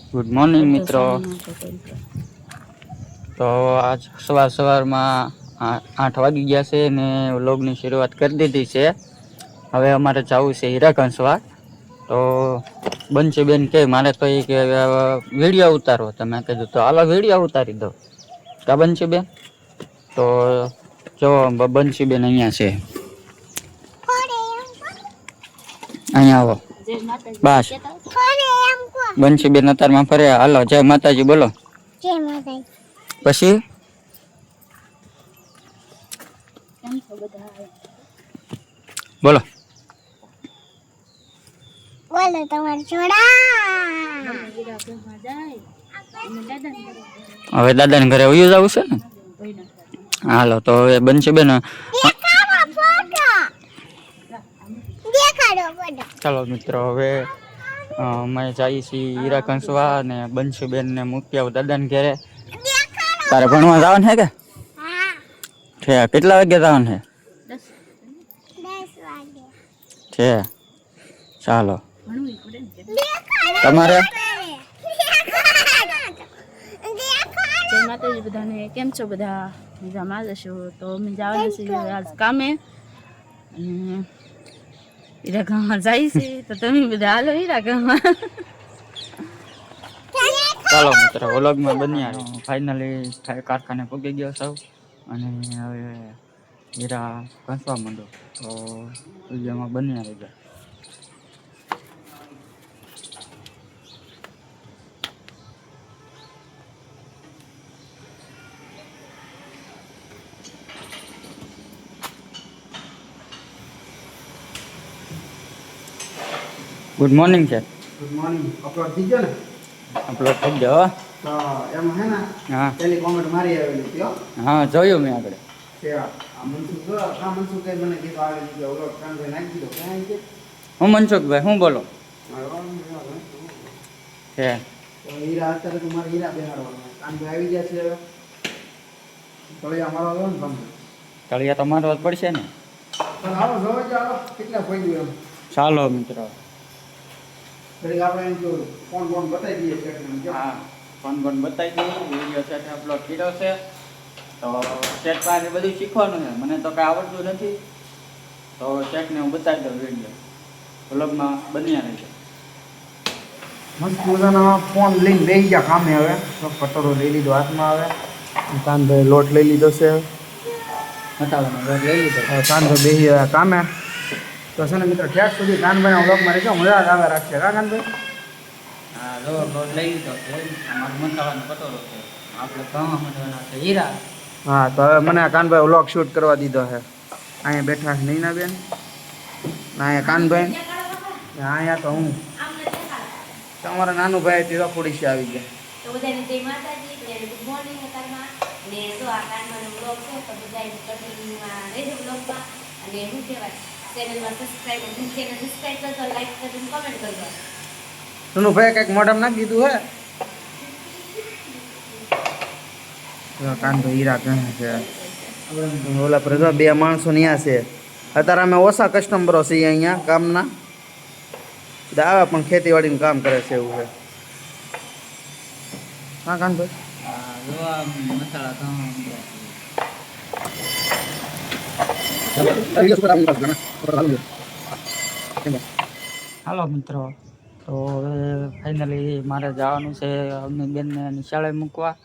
Good morning મિત્રો. તો આજ સવારમાં 8 વાગી ગયા છે ને વ્લોગની શરૂઆત કરી દીધી છે. હવે અમારે જવું છે હીરા કંસવા. તો બનશે બેન કે મારે તો એ કે વિડીયો ઉતારો, તમે કીધું તો હાલો વિડીયો ઉતારી દો. કા બનશે બેન? તો જો બનશે બેન અહીંયા છે, અહીંયા આવો બસ. બનશી બેન અત્યારમાં ફરે. હાલો જય માતાજી બોલો. જય માતાજી. પછી બોલો બોલો તમારે છોડા. હવે દાદાને ઘરે વયું જવું છે ને. હાલો તો હવે બનશે બેન. ચાલો મિત્રો હવે અમે જઈએ છીએ હીરા કંસવા અને બનશું બેન ને મૂકી આવું દાદાને ઘરે. તારે ભણવા જવાનું છે કે? છે. કેટલા વાગે જવાનું છે? 10 વાગે છે. ચાલો તમારે? જય માતાજી બધાને. કેમ છો બધા? મજામાં જશો? તો અમે જવાના છીએ આજ કામે અને હીરા ગામમાં જાય છે. તો તમે બધા હાલો હીરા ગામમાં. ચાલો મિત્ર વ્લોગમાં બન્યા. ફાઇનલી કારખાને પહોંચી ગયો સૌ અને હવે હીરા ઘસવા માંડો. તો વિડીયોમાં બન્યા રહેજો. Good morning sir. Good morning. Upload થઈ ગયો ને? અપલોડ થઈ ગયો. તો એમ હે ને હા પેલી કોમેન્ટ મારી આવેલી હતી હો. હા જોયું મેં આગળ. કે આ મનસુખ જો આ મનસુખ કઈ મને કીધું આવેલી કે ઓલો કાંઈ નાખી દીધો ક્યાં છે? હું મનસુખભાઈ હું બોલો છે. તો હીરા અત્યારે તો મારે હીરા બેહાડવાના કાનભાઈ આવી ગયા છે હવે. તળિયા મારો આવ્યો ને તમને. તળિયા તો મારવા જ પડશે ને. પણ આવો જોવે છે આવો કેટલા પડ્યું એમ. ચાલો મિત્રો. ઘડીક આપણે એમ જો ફોન બતાવી દઈએ છે. હા ફોન બતાવી દઉં. વિડીયો સેટ અપલોડ કર્યો છે. તો સેટ પાસે બધું શીખવાનું છે. મને તો કાંઈ આવડતું નથી. તો સેટને હું બતાવી દઉં વિડીયો વ્લોગમાં બન્યા રહેશે. મસ્ત મજાનો ફોન લઈને બેસી ગયા કામે હવે. તો કટોરો લઈ લીધો હાથમાં હવે. કાનભાઈ લોટ લઈ લીધો છે. મસાલાનો રોજ લઈ લીધો. કાનભાઈ બેસી ગયા કામે. તો છે ને મિત્રો ઠેક સુધી કાનભાઈના વ્લોગમાં રહેજો. મજા જ આવે રાખશે કા કાનભાઈ? હા રોજ લઈ લીધો છે. અમારો મસાલાનો કટોરો છે. આપણે ઘઉં મસાલા છે હીરા. હા તો હવે મને આ કાનભાઈ વ્લોગ શૂટ કરવા દીધો છે. અહીંયા બેઠા છે નૈના બેન, અહીંયા કાનભાઈ, અહીંયા તો હું. તમારા નાનું ભાઈ તે રખોડી છે આવી ગયા. તો બધાને જય માતાજી, બધાને ગુડ મોર્નિંગ અત્યારમાં. અને જો આ કાનવાનો વ્લોગ છે તો બધાને કન્ટિન્યુમાં રહેજો વ્લોગમાં. અને શું કહેવાય ચેનલમાં સબસ્ક્રાઈબ કરજો, લાઈક કરજો, કમેન્ટ કરજો. નાનું ભાઈ કંઈક મોઢામાં નાખી દીધું હે. કાનભાઈ હીરા કહે છે ઓલા પર જો 2 માણસો ત્યાં છે. અત્યારે અમે ઓછા કસ્ટમરો છીએ અહીંયા કામના. બધા આવે પણ ખેતીવાડીનું કામ કરે છે એવું છે. હા કાનભાઈ મસાલા હાલો મિત્રો. તો હવે ફાઇનલી મારે જવાનું છે અમની બેનને નિશાળે મૂકવા.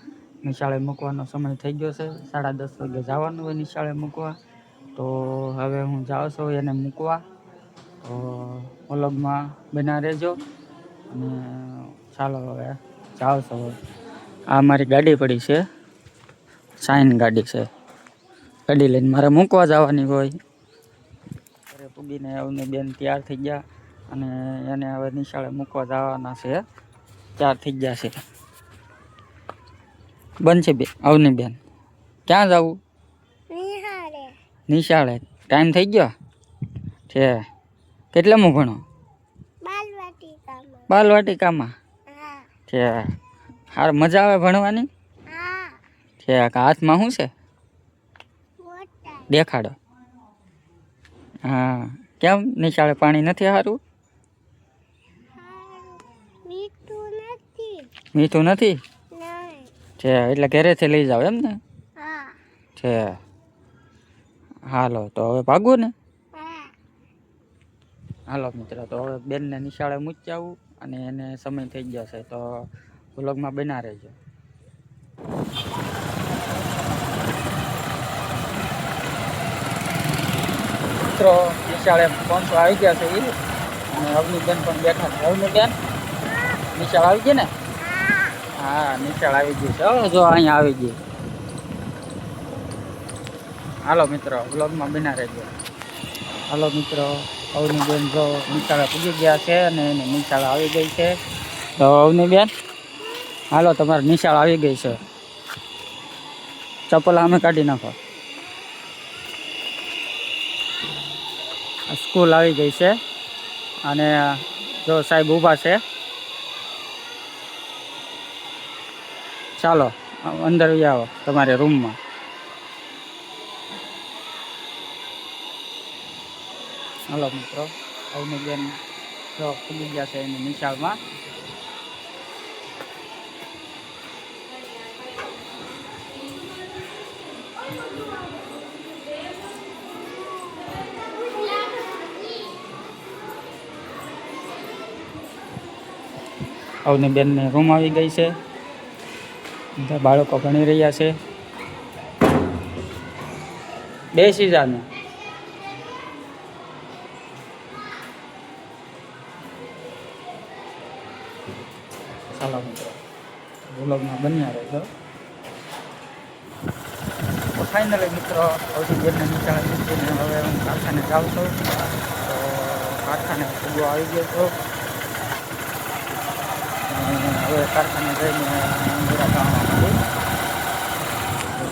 નિશાળે મૂકવાનો સમય થઈ ગયો છે. 10:30 વાગે જવાનું હોય નિશાળે મૂકવા. તો હવે હું જાઉં છું એને મૂકવા. તો વ્લોગમાં બના રહેજો. અને ચાલો હવે જાઉં છું. આ મારી ગાડી પડી છે, સાઈન ગાડી છે. ગાડી લઈને મારે મૂકવા જવાની હોય. ઘરે પૂગીને અવની બેન તૈયાર થઈ ગયા અને એને હવે નિશાળે મૂકવા જવાના છે. તૈયાર થઈ ગયા છે. બનશે બે અવની બેન ક્યાં જવું? નિશાળે. ટાઈમ થઈ ગયો છે. કેટલામું ભણો? બાલવાટિકામાં છે. હાર મજા આવે ભણવાની છે? હાથમાં શું છે? દેખાડો. હા કેમ નિશાળે પાણી નથી સારું? મીઠું નથી નહીં. છે એટલે ઘરેથી લઈ જાવ એમ ને હા. છે. હાલો તો હવે ભાગવું ને. હા. હાલો મિત્રો તો હવે બેનને નિશાળે મૂકી આવું અને એને સમય થઈ ગયો છે તો વ્લોગમાં બના રહેજો. મિત્રો નિશાળે પહોંચવા આવી ગયા છે એ અને અવનીબેન પણ બેઠા છે. અવનીબેન નિશાળ આવી ગઈ ને? હા નિશાળ આવી ગઈ છે. હવે જો અહીંયા આવી ગઈ. હાલો મિત્રો વ્લોગમાં બના રહેજો. હાલો મિત્રો અવનીબેન જો નિશાળે પૂજી ગયા છે અને એને નિશાળ આવી ગઈ છે. તો અવનીબેન હાલો તમારે નિશાળ આવી ગઈ છે. ચપ્પલ અમે કાઢી નાખો. સ્કૂલ આવી ગઈ છે અને જો સાહેબ ઊભા છે. ચાલો અંદર આવો તમારે રૂમમાં. હાલો મિત્રો અવનીબેન જો ખુલી ગયા છે એની નિશાળમાં. અવનીબેનની રૂમ આવી ગઈ છે. બધા બાળકો ભણી રહ્યા છે. બેસી જાને. ચાલો મિત્રો વ્લોગમાં બન્યા રહેજો. તો ફાઇનલી મિત્રો અવનીબેનને નિશાળે મૂકીને હવે હું કારખાને જાઉં છું. તો કારખાને પૂગો આવી ગયો છું. હવે કારખાને જઈને અંદરા કામમાં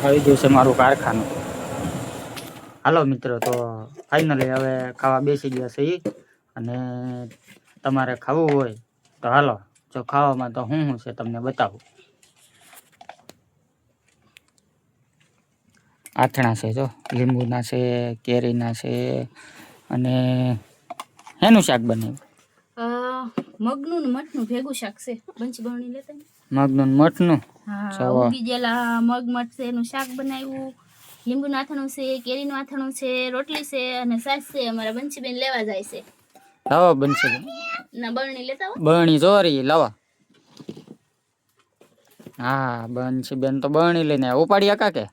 આવી ગયું છે મારું કારખાનું. હાલો મિત્રો તો ફાઇનલી હવે ખાવા બેસી ગયા છે એ અને તમારે ખાવું હોય તો હાલો. જો ખાવામાં તો શું છે તમને બતાવું. આથણા છે જો લીંબુના છે, કેરીના છે અને એનું શાક બનાવ્યું. મગનું ને મઠનું ભેગું શાક છે. બંચી બરણી લેતા ને. મગનું ને મઠનું. હા ઉગી ગયેલા મગ મઠ છે એનું શાક બનાવ્યું. લીંબુનું આથણું છે, કેરીનું આથણું છે, રોટલી છે અને સાસ છે. અમારા બંચીબેન લેવા જાય છે. લાવો બનશે ના બરણી લેતા હો. બરણી જોરી લાવા. હા બંશીબેન તો બરણી લઈને ઉપાડી હકા કે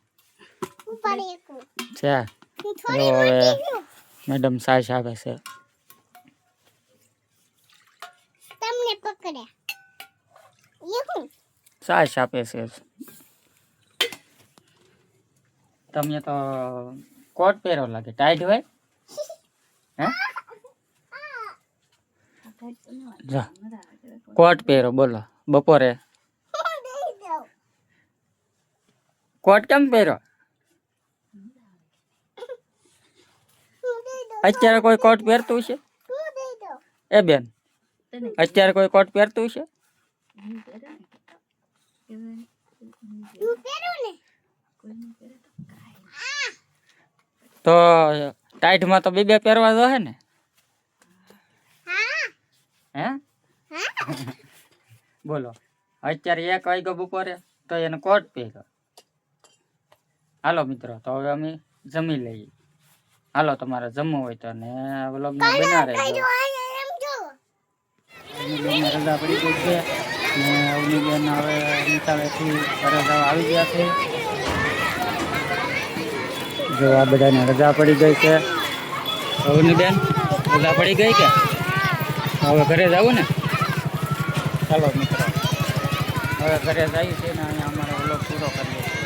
ઉપાડી એકું. છે. થોડી હવે મોટી છું. મેડમ સાસ આવે છે. તમને પકડ્યા. એ હું. સાસ આપે છે. તમે તો કોટ પહેરો લાગે ટાઈટ હોય હે. જા કોટ પહેરો બોલો બપોરે. હું દઈ દઉં. કોટ કેમ પહેરો? હું દઈ દઉં. અત્યારે કોઈ કોટ પહેરતું છે? હું દઈ દઉં. એ બેન અત્યારે કોઈ કોટ પહેરતું છે? હું પહેરું ને. તો ટાઈટમાં તો બે પહેરવા દો હે ને. હા. હે હા. બોલો અત્યારે 1 વાગ્યો બપોરે તો એને કોટ પહેર્યો. હાલો મિત્રો તો હવે અમે જમી લઈએ. હાલો તમારે જમવું હોય તો ને વ્લોગમાં બના રહેજો. એમ જો. અવનીબેનને રજા પડી ગઈ છે ને અવનીબેન હવે નિશાળેથી ઘરે જવા આવી ગયા છે. જો આ બધાને રજા પડી ગઈ છે. અવનીબેન રજા પડી ગઈ કે હવે ઘરે જવું ને? ચાલો મિત્રો હવે ઘરે જઈએ છીએ ને અહીંયા અમારો વ્લોગ પૂરો કરીએ છીએ.